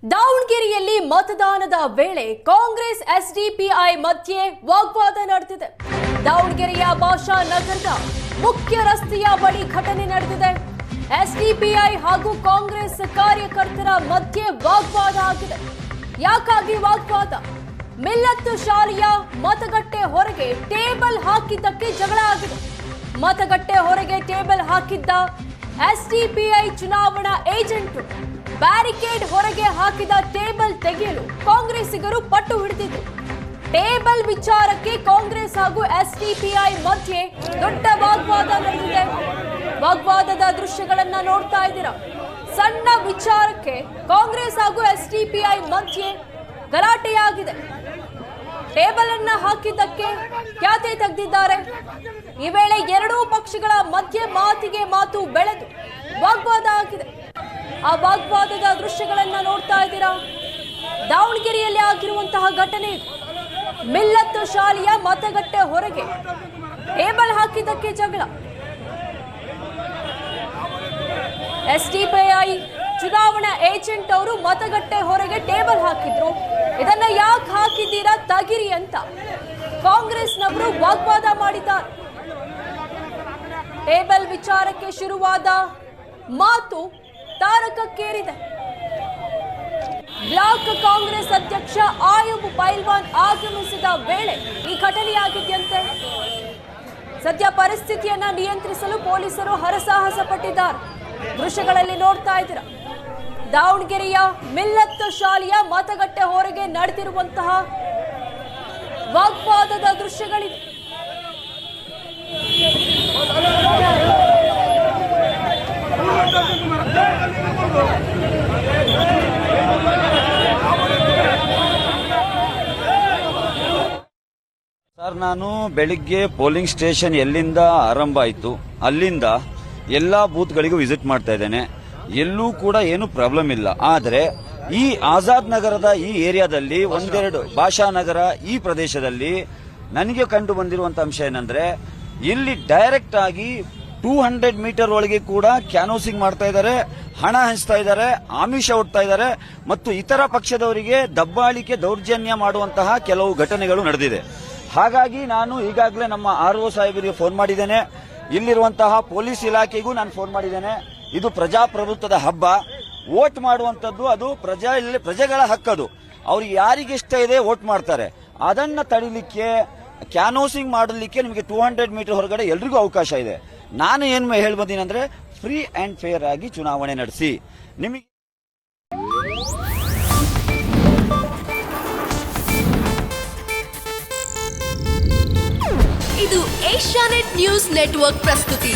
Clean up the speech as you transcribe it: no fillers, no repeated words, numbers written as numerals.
ದಾವಣಗೆರೆಯಲ್ಲಿ ಮತದಾನದ ವೇಳೆ ಕಾಂಗ್ರೆಸ್ ಎಸ್ಡಿಪಿಐ ಮಧ್ಯೆ ವಾಗ್ವಾದ ನಡೆದಿದೆ. ದಾವಣಗೆರೆಯ ಭಾಷಾ ನಗರದ ಮುಖ್ಯ ರಸ್ತೆಯ ಬಳಿ ಘಟನೆ ನಡೆದಿದೆ. ಎಸ್ಡಿಪಿಐ ಹಾಗೂ ಕಾಂಗ್ರೆಸ್ ಕಾರ್ಯಕರ್ತರ ಮಧ್ಯೆ ವಾಗ್ವಾದ ಆಗಿದೆ. ಯಾಕಾಗಿ ವಾಗ್ವಾದ? ಮಿಲ್ಲತ್ ಶಾಲೆಯ ಮತಗಟ್ಟೆ ಹೊರಗೆ ಟೇಬಲ್ ಹಾಕಿದ್ದಕ್ಕೆ ಜಗಳ ಆಗಿದೆ. ಮತಗಟ್ಟೆ ಹೊರಗೆ ಟೇಬಲ್ ಹಾಕಿದ್ದ ಎಸ್ಡಿಪಿಐ ಚುನಾವಣಾ ಏಜೆಂಟರು ಬ್ಯಾರಿಕೇಡ್ ಹೊರಗೆ ಹಾಕಿದ ಟೇಬಲ್ ತೆಗೆಯಲು ಕಾಂಗ್ರೆಸ್ಸಿಗರು ಪಟ್ಟು ಹಿಡಿದಿದ್ದು. ಟೇಬಲ್ ವಿಚಾರಕ್ಕೆ ಕಾಂಗ್ರೆಸ್ ಹಾಗೂ ಎಸ್ಡಿಪಿಐ ಮಧ್ಯೆ ದೊಡ್ಡ ವಾಗ್ವಾದ ನಡೆದಿದೆ. ವಾಗ್ವಾದದ ದೃಶ್ಯಗಳನ್ನ ನೋಡ್ತಾ ಇದ್ದೀರಾ. ಸಣ್ಣ ವಿಚಾರಕ್ಕೆ ಕಾಂಗ್ರೆಸ್ ಹಾಗೂ ಎಸ್ಡಿಪಿಐ ಮಧ್ಯೆ ಗಲಾಟೆಯಾಗಿದೆ. ಟೇಬಲ್ ಅನ್ನ ಹಾಕಿದ್ದಕ್ಕೆ ಖ್ಯಾತೆ ತೆಗೆದಿದ್ದಾರೆ. ಈ ವೇಳೆ ಎರಡೂ ಪಕ್ಷಗಳ ಮಧ್ಯೆ ಮಾತಿಗೆ ಮಾತು ಬೆಳೆದು ವಾಗ್ವಾದ ಆಗಿದೆ. ಆ ವಾಗ್ವಾದದ ದೃಶ್ಯಗಳನ್ನ ನೋಡ್ತಾ ಇದ್ದೀರಾ. ದಾವಣಗೆರೆಯಲ್ಲಿ ಆಗಿರುವಂತಹ ಘಟನೆ. ಮಿಲ್ಲತ್ ಶಾಲೆಯ ಮತಗಟ್ಟೆ ಹೊರಗೆ ಟೇಬಲ್ ಹಾಕಿದ್ದಕ್ಕೆ ಜಗಳ. ಎಸ್ಡಿಪಿಐ ಚುನಾವಣಾ ಏಜೆಂಟ್ ಅವರು ಮತಗಟ್ಟೆ ಹೊರಗೆ ಟೇಬಲ್ ಹಾಕಿದ್ರು. ಇದನ್ನ ಯಾಕೆ ಹಾಕಿದ್ದೀರಾ ತಗಿರಿ ಅಂತ ಕಾಂಗ್ರೆಸ್ನವರು ವಾಗ್ವಾದ ಮಾಡಿದ್ದಾರೆ. ಟೇಬಲ್ ವಿಚಾರಕ್ಕೆ ಶುರುವಾದ ಮಾತು ತಾರಕಕ್ಕೇರಿದೆ. ಬ್ಲಾಕ್ ಕಾಂಗ್ರೆಸ್ ಅಧ್ಯಕ್ಷ ಆಯುಬ್ ಪೈಲ್ವಾನ್ ಆಗಮಿಸಿದ ವೇಳೆ ಈ ಘಟನೆಯಾಗಿದೆಯಂತೆ. ಸದ್ಯ ಪರಿಸ್ಥಿತಿಯನ್ನ ನಿಯಂತ್ರಿಸಲು ಪೊಲೀಸರು ಹರಸಾಹಸ ಪಟ್ಟಿದ್ದಾರೆ. ದೃಶ್ಯಗಳಲ್ಲಿ ನೋಡ್ತಾ ಇದ್ದೀರಾ. ದಾವಣಗೆರೆಯ ಮಿಲ್ಲತ್ ಶಾಲೆಯ ಮತಗಟ್ಟೆ ಹೊರಗೆ ನಡೆದಿರುವಂತಹ ವಾಗ್ವಾದದ ದೃಶ್ಯಗಳಿವೆ. ಸರ್, ನಾನು ಬೆಳಿಗ್ಗೆ ಪೋಲಿಂಗ್ ಸ್ಟೇಷನ್ ಎಲ್ಲಿಂದ ಆರಂಭ ಆಯಿತು ಅಲ್ಲಿಂದ ಎಲ್ಲಾ ಬೂತ್ಗಳಿಗೂ ವಿಸಿಟ್ ಮಾಡ್ತಾ ಇದ್ದೇನೆ. ಎಲ್ಲೂ ಕೂಡ ಏನು ಪ್ರಾಬ್ಲಮ್ ಇಲ್ಲ. ಆದರೆ ಈ ಆಜಾದ್ ನಗರದ ಈ ಏರಿಯಾದಲ್ಲಿ ಒಂದೆರಡು ಭಾಷಾ ನಗರ ಈ ಪ್ರದೇಶದಲ್ಲಿ ನನಗೆ ಕಂಡು ಬಂದಿರುವಂತಹ ಅಂಶ ಏನಂದ್ರೆ, ಇಲ್ಲಿ ಡೈರೆಕ್ಟ್ ಆಗಿ 200 ಮೀಟರ್ ಒಳಗೆ ಕೂಡ ಕ್ಯಾನೋಸಿಂಗ್ ಮಾಡ್ತಾ ಇದ್ದಾರೆ, ಹಣ ಹಂಚ್ತಾ ಇದ್ದಾರೆ, ಆಮಿಷ ಒಡ್ತಾ ಇದ್ದಾರೆ ಮತ್ತು ಇತರ ಪಕ್ಷದವರಿಗೆ ದಬ್ಬಾಳಿಕೆ ದೌರ್ಜನ್ಯ ಮಾಡುವಂತಹ ಕೆಲವು ಘಟನೆಗಳು ನಡೆದಿದೆ. ಹಾಗಾಗಿ ನಾನು ಈಗಾಗಲೇ ನಮ್ಮ RO ಸಾಹೇಬರಿಗೆ ಫೋನ್ ಮಾಡಿದ್ದೇನೆ. ಇಲ್ಲಿರುವಂತಹ ಪೊಲೀಸ್ ಇಲಾಖೆಗೂ ನಾನು ಫೋನ್ ಮಾಡಿದ್ದೇನೆ. ಇದು ಪ್ರಜಾಪ್ರಭುತ್ವದ ಹಬ್ಬ. ವೋಟ್ ಮಾಡುವಂತದ್ದು ಅದು ಪ್ರಜೆಗಳ ಹಕ್ಕದು. ಅವ್ರಿಗೆ ಯಾರಿಗೆ ಇಷ್ಟ ಇದೆ ವೋಟ್ ಮಾಡ್ತಾರೆ. ಅದನ್ನ ತಡಿಲಿಕ್ಕೆ ಕ್ಯಾನೋಸಿಂಗ್ ಮಾಡಲಿಕ್ಕೆ ನಿಮಗೆ 200 ಮೀಟರ್ ಹೊರಗಡೆ ಎಲ್ರಿಗೂ ಅವಕಾಶ ಇದೆ. ನಾನು ಏನು ಹೇಳಿ ಬಂದೀನಿ ಅಂದ್ರೆ, ಫ್ರೀ ಅಂಡ್ ಫೇರ್ ಆಗಿ ಚುನಾವಣೆ ನಡೆಸಿ. ನಿಮಗೆ ಇದು ಏಷ್ಯಾನೆಟ್ ನ್ಯೂಸ್ ನೆಟ್ವರ್ಕ್ ಪ್ರಸ್ತುತಿ.